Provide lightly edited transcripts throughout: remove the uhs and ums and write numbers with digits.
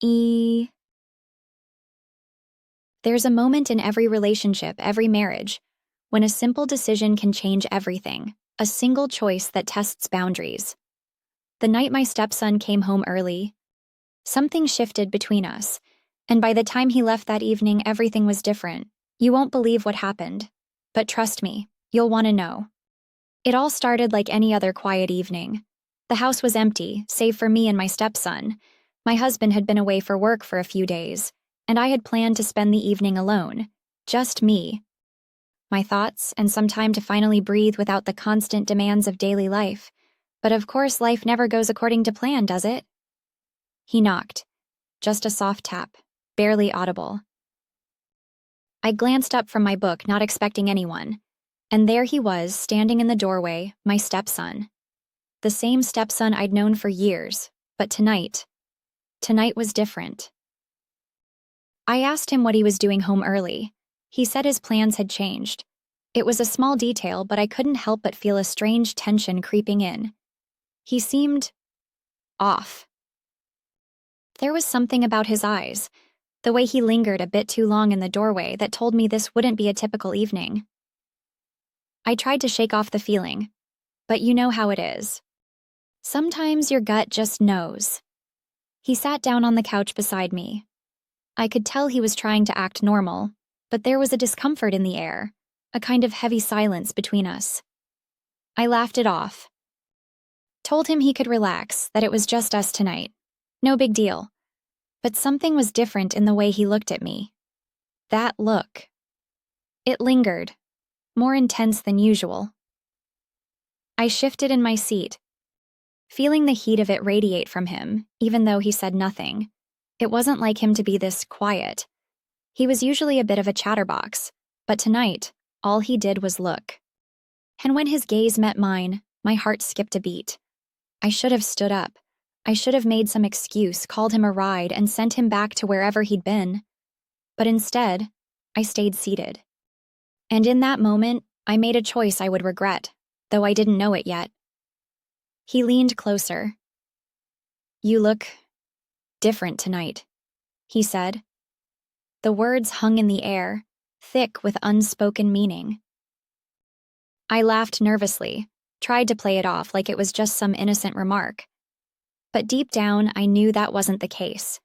E. There's a moment in every relationship, every marriage, when a simple decision can change everything, a single choice that tests boundaries. The night my stepson came home early, something shifted between us, and by the time he left that evening, everything was different. You won't believe what happened, but trust me, you'll want to know. It all started like any other quiet evening. The house was empty, save for me and my stepson. My husband had been away for work for a few days, and I had planned to spend the evening alone. Just me. My thoughts, and some time to finally breathe without the constant demands of daily life. But of course, life never goes according to plan, does it? He knocked. Just a soft tap, barely audible. I glanced up from my book, not expecting anyone. And there he was, standing in the doorway, my stepson. The same stepson I'd known for years, but tonight was different. I asked him what he was doing home early. He said his plans had changed. It was a small detail, but I couldn't help but feel a strange tension creeping in. He seemed off. There was something about his eyes, the way he lingered a bit too long in the doorway, that told me this wouldn't be a typical evening. I tried to shake off the feeling, but you know how it is. Sometimes your gut just knows. He sat down on the couch beside me. I could tell he was trying to act normal, but there was a discomfort in the air, a kind of heavy silence between us. I laughed it off. Told him he could relax, that it was just us tonight. No big deal. But something was different in the way he looked at me. That look. It lingered, more intense than usual. I shifted in my seat, feeling the heat of it radiate from him, even though he said nothing. It wasn't like him to be this quiet. He was usually a bit of a chatterbox, but tonight, all he did was look. And when his gaze met mine, my heart skipped a beat. I should have stood up. I should have made some excuse, called him a ride, and sent him back to wherever he'd been. But instead, I stayed seated. And in that moment, I made a choice I would regret, though I didn't know it yet. He leaned closer. "You look different tonight," he said. The words hung in the air, thick with unspoken meaning. I laughed nervously, tried to play it off like it was just some innocent remark. But deep down, I knew that wasn't the case.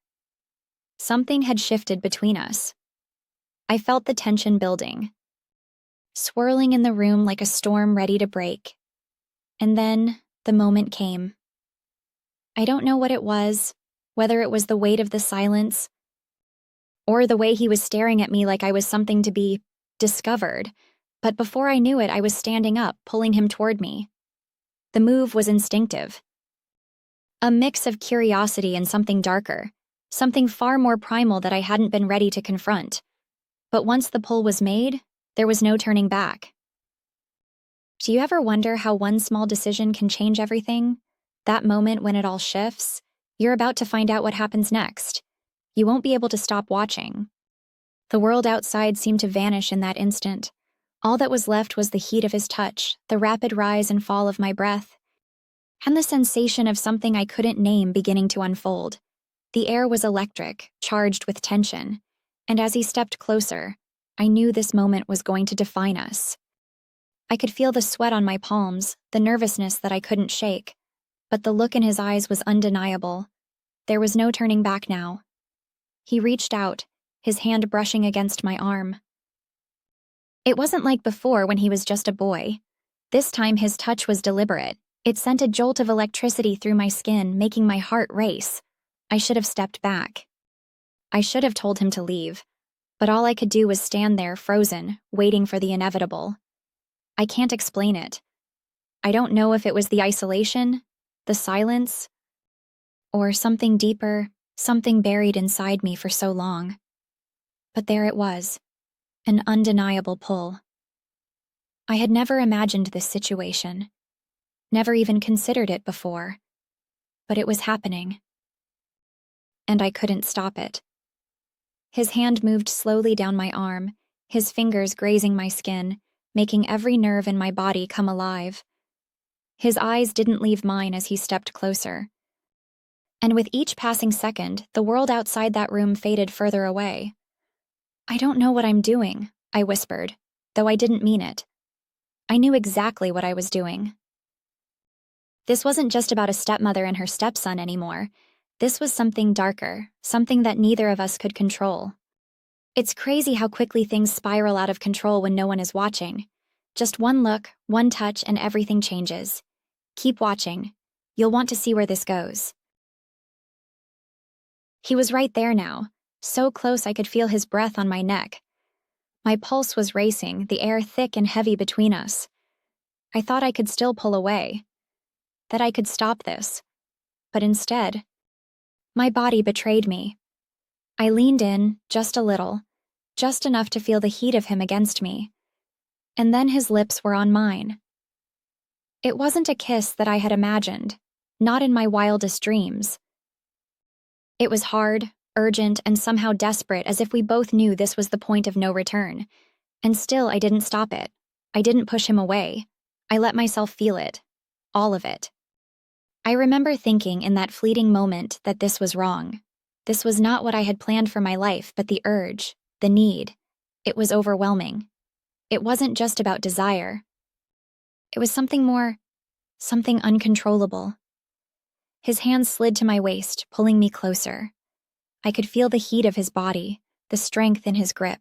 Something had shifted between us. I felt the tension building, swirling in the room like a storm ready to break. And then the moment came. I don't know what it was, whether it was the weight of the silence, or the way he was staring at me like I was something to be discovered, but before I knew it, I was standing up, pulling him toward me. The move was instinctive. A mix of curiosity and something darker, something far more primal that I hadn't been ready to confront. But once the pull was made, there was no turning back. Do you ever wonder how one small decision can change everything? That moment when it all shifts, you're about to find out what happens next. You won't be able to stop watching. The world outside seemed to vanish in that instant. All that was left was the heat of his touch, the rapid rise and fall of my breath, and the sensation of something I couldn't name beginning to unfold. The air was electric, charged with tension, and as he stepped closer, I knew this moment was going to define us. I could feel the sweat on my palms, the nervousness that I couldn't shake, but the look in his eyes was undeniable. There was no turning back now. He reached out, his hand brushing against my arm. It wasn't like before when he was just a boy. This time his touch was deliberate. It sent a jolt of electricity through my skin, making my heart race. I should have stepped back. I should have told him to leave, but all I could do was stand there, frozen, waiting for the inevitable. I can't explain it. I don't know if it was the isolation, the silence, or something deeper, something buried inside me for so long. But there it was, an undeniable pull. I had never imagined this situation. Never even considered it before, but it was happening. And I couldn't stop it. His hand moved slowly down my arm, his fingers grazing my skin, making every nerve in my body come alive. His eyes didn't leave mine as he stepped closer. And with each passing second, the world outside that room faded further away. "I don't know what I'm doing," I whispered, though I didn't mean it. I knew exactly what I was doing. This wasn't just about a stepmother and her stepson anymore. This was something darker, something that neither of us could control. It's crazy how quickly things spiral out of control when no one is watching. Just one look, one touch, and everything changes. Keep watching. You'll want to see where this goes. He was right there now, so close I could feel his breath on my neck. My pulse was racing, the air thick and heavy between us. I thought I could still pull away, that I could stop this. But instead, my body betrayed me. I leaned in, just a little, just enough to feel the heat of him against me. And then his lips were on mine. It wasn't a kiss that I had imagined, not in my wildest dreams. It was hard, urgent, and somehow desperate, as if we both knew this was the point of no return. And still, I didn't stop it. I didn't push him away. I let myself feel it. All of it. I remember thinking in that fleeting moment that this was wrong. This was not what I had planned for my life, but the urge, the need. It was overwhelming. It wasn't just about desire. It was something more, something uncontrollable. His hands slid to my waist, pulling me closer. I could feel the heat of his body, the strength in his grip.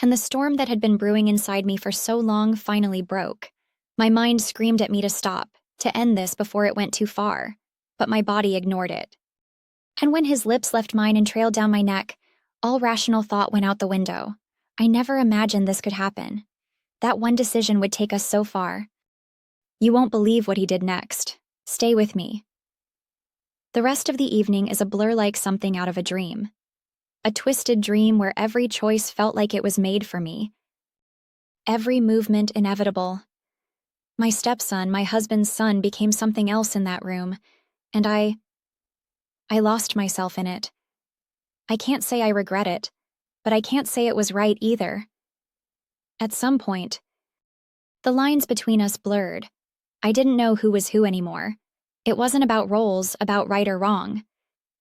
And the storm that had been brewing inside me for so long finally broke. My mind screamed at me to stop, to end this before it went too far, but my body ignored it. And when his lips left mine and trailed down my neck, all rational thought went out the window. I never imagined this could happen. That one decision would take us so far. You won't believe what he did next. Stay with me. The rest of the evening is a blur like something out of a dream. A twisted dream where every choice felt like it was made for me. Every movement inevitable. My stepson, my husband's son, became something else in that room, and I lost myself in it. I can't say I regret it, but I can't say it was right either. At some point, the lines between us blurred. I didn't know who was who anymore. It wasn't about roles, about right or wrong.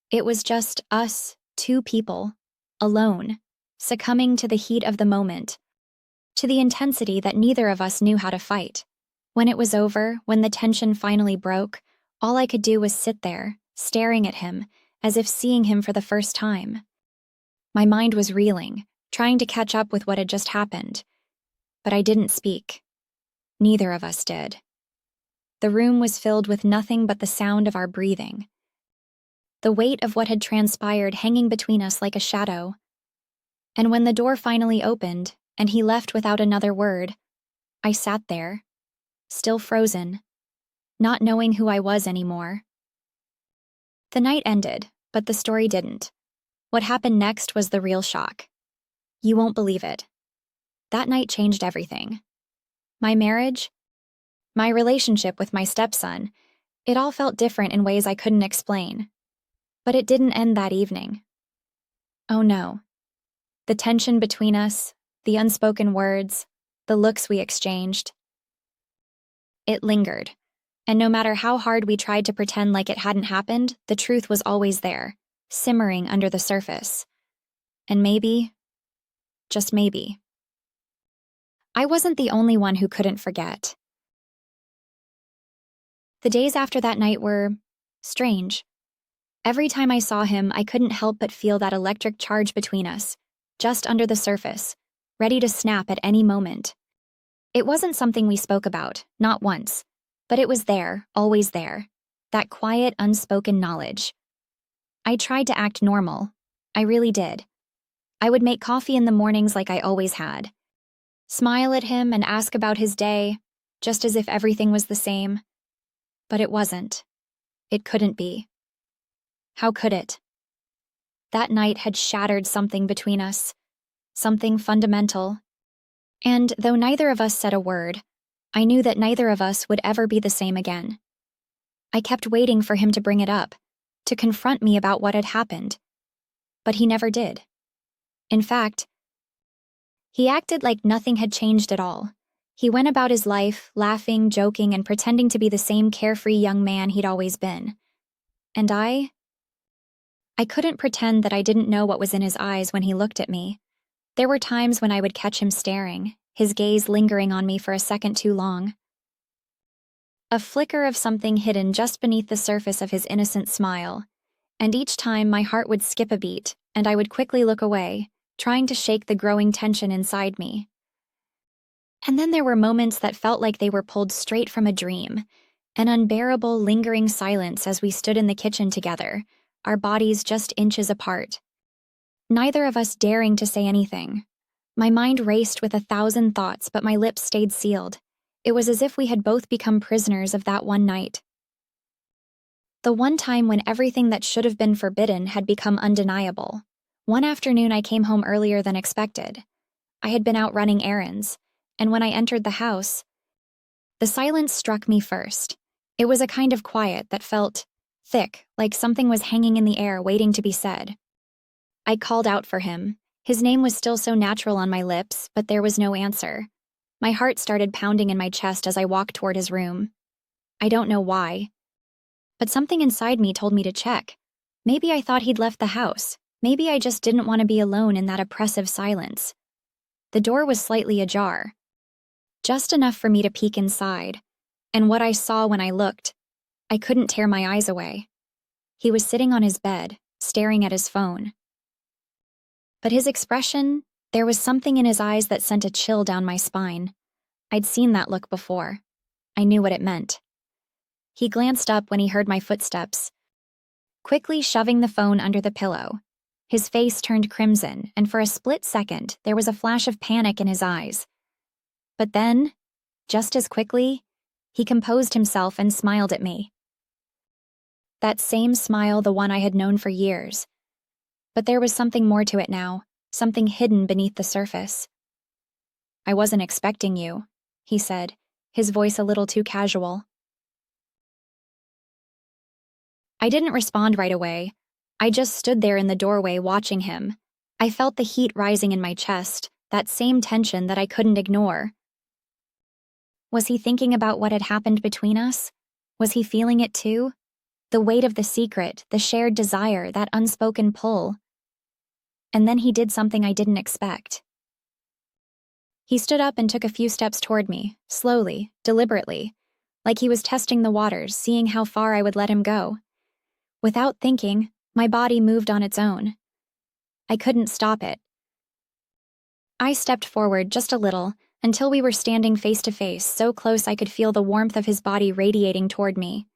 It was just us, two people, alone, succumbing to the heat of the moment, to the intensity that neither of us knew how to fight. When it was over, when the tension finally broke, all I could do was sit there, staring at him, as if seeing him for the first time. My mind was reeling, trying to catch up with what had just happened. But I didn't speak. Neither of us did. The room was filled with nothing but the sound of our breathing. The weight of what had transpired hanging between us like a shadow. And when the door finally opened, and he left without another word, I sat there, still frozen, not knowing who I was anymore. The night ended, but the story didn't. What happened next was the real shock. You won't believe it. That night changed everything. My marriage, my relationship with my stepson, it all felt different in ways I couldn't explain. But it didn't end that evening. Oh no. The tension between us, the unspoken words, the looks we exchanged. It lingered, and no matter how hard we tried to pretend like it hadn't happened, the truth was always there, simmering under the surface. And maybe, just maybe, I wasn't the only one who couldn't forget. The days after that night were strange. Every time I saw him, I couldn't help but feel that electric charge between us, just under the surface, ready to snap at any moment. It wasn't something we spoke about, not once, but it was there, always there, that quiet, unspoken knowledge. I tried to act normal. I really did. I would make coffee in the mornings like I always had. Smile at him and ask about his day, just as if everything was the same. But it wasn't. It couldn't be. How could it? That night had shattered something between us, something fundamental. And though neither of us said a word, I knew that neither of us would ever be the same again. I kept waiting for him to bring it up, to confront me about what had happened. But he never did. In fact, he acted like nothing had changed at all. He went about his life, laughing, joking, and pretending to be the same carefree young man he'd always been. And I couldn't pretend that I didn't know what was in his eyes when he looked at me. There were times when I would catch him staring, his gaze lingering on me for a second too long. A flicker of something hidden just beneath the surface of his innocent smile, and each time my heart would skip a beat, and I would quickly look away, trying to shake the growing tension inside me. And then there were moments that felt like they were pulled straight from a dream, an unbearable, lingering silence as we stood in the kitchen together, our bodies just inches apart. Neither of us daring to say anything. My mind raced with 1,000 thoughts, but my lips stayed sealed. It was as if we had both become prisoners of that one night. The one time when everything that should have been forbidden had become undeniable. One afternoon I came home earlier than expected. I had been out running errands, and when I entered the house, the silence struck me first. It was a kind of quiet that felt thick, like something was hanging in the air waiting to be said. I called out for him. His name was still so natural on my lips, but there was no answer. My heart started pounding in my chest as I walked toward his room. I don't know why, but something inside me told me to check. Maybe I thought he'd left the house. Maybe I just didn't want to be alone in that oppressive silence. The door was slightly ajar, just enough for me to peek inside, and what I saw when I looked, I couldn't tear my eyes away. He was sitting on his bed, staring at his phone. But his expression, there was something in his eyes that sent a chill down my spine. I'd seen that look before. I knew what it meant. He glanced up when he heard my footsteps, quickly shoving the phone under the pillow. His face turned crimson, and for a split second, there was a flash of panic in his eyes. But then, just as quickly, he composed himself and smiled at me. That same smile, the one I had known for years. But there was something more to it now, something hidden beneath the surface. "I wasn't expecting you," he said, his voice a little too casual. I didn't respond right away. I just stood there in the doorway watching him. I felt the heat rising in my chest, that same tension that I couldn't ignore. Was he thinking about what had happened between us? Was he feeling it too? The weight of the secret, the shared desire, that unspoken pull. And then he did something I didn't expect. He stood up and took a few steps toward me, slowly, deliberately, like he was testing the waters, seeing how far I would let him go. Without thinking, my body moved on its own. I couldn't stop it. I stepped forward just a little, until we were standing face to face, so close I could feel the warmth of his body radiating toward me.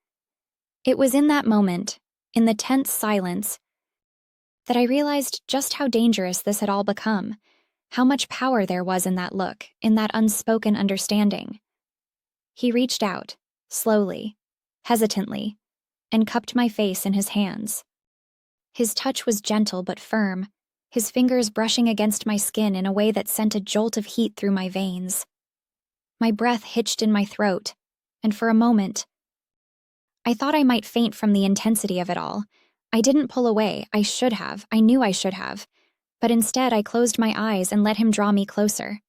It was in that moment, in the tense silence, that I realized just how dangerous this had all become, how much power there was in that look, in that unspoken understanding. He reached out, slowly, hesitantly, and cupped my face in his hands. His touch was gentle but firm, his fingers brushing against my skin in a way that sent a jolt of heat through my veins. My breath hitched in my throat, and for a moment, I thought I might faint from the intensity of it all. I didn't pull away. I should have. I knew I should have. But instead, I closed my eyes and let him draw me closer.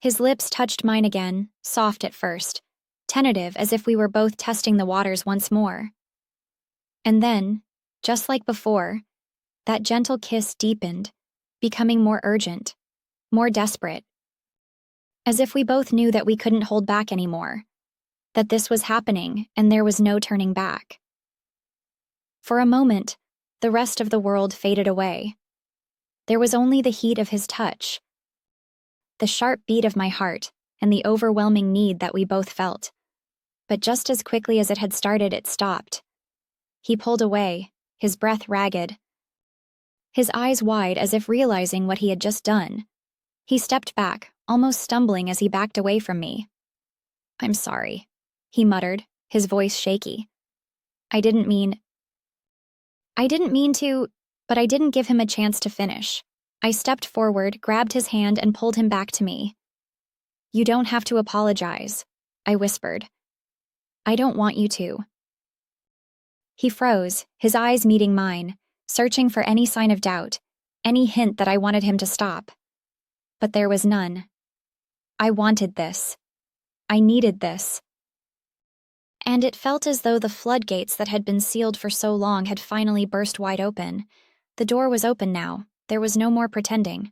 His lips touched mine again, soft at first, tentative as if we were both testing the waters once more. And then, just like before, that gentle kiss deepened, becoming more urgent, more desperate. As if we both knew that we couldn't hold back anymore, that this was happening and there was no turning back. For a moment, the rest of the world faded away. There was only the heat of his touch, the sharp beat of my heart, and the overwhelming need that we both felt. But just as quickly as it had started, it stopped. He pulled away, his breath ragged, his eyes wide as if realizing what he had just done. He stepped back, almost stumbling as he backed away from me. "I'm sorry," he muttered, his voice shaky. I didn't mean to, but I didn't give him a chance to finish. I stepped forward, grabbed his hand, and pulled him back to me. "You don't have to apologize," I whispered. "I don't want you to." He froze, his eyes meeting mine, searching for any sign of doubt, any hint that I wanted him to stop. But there was none. I wanted this. I needed this. And it felt as though the floodgates that had been sealed for so long had finally burst wide open. The door was open now. There was no more pretending.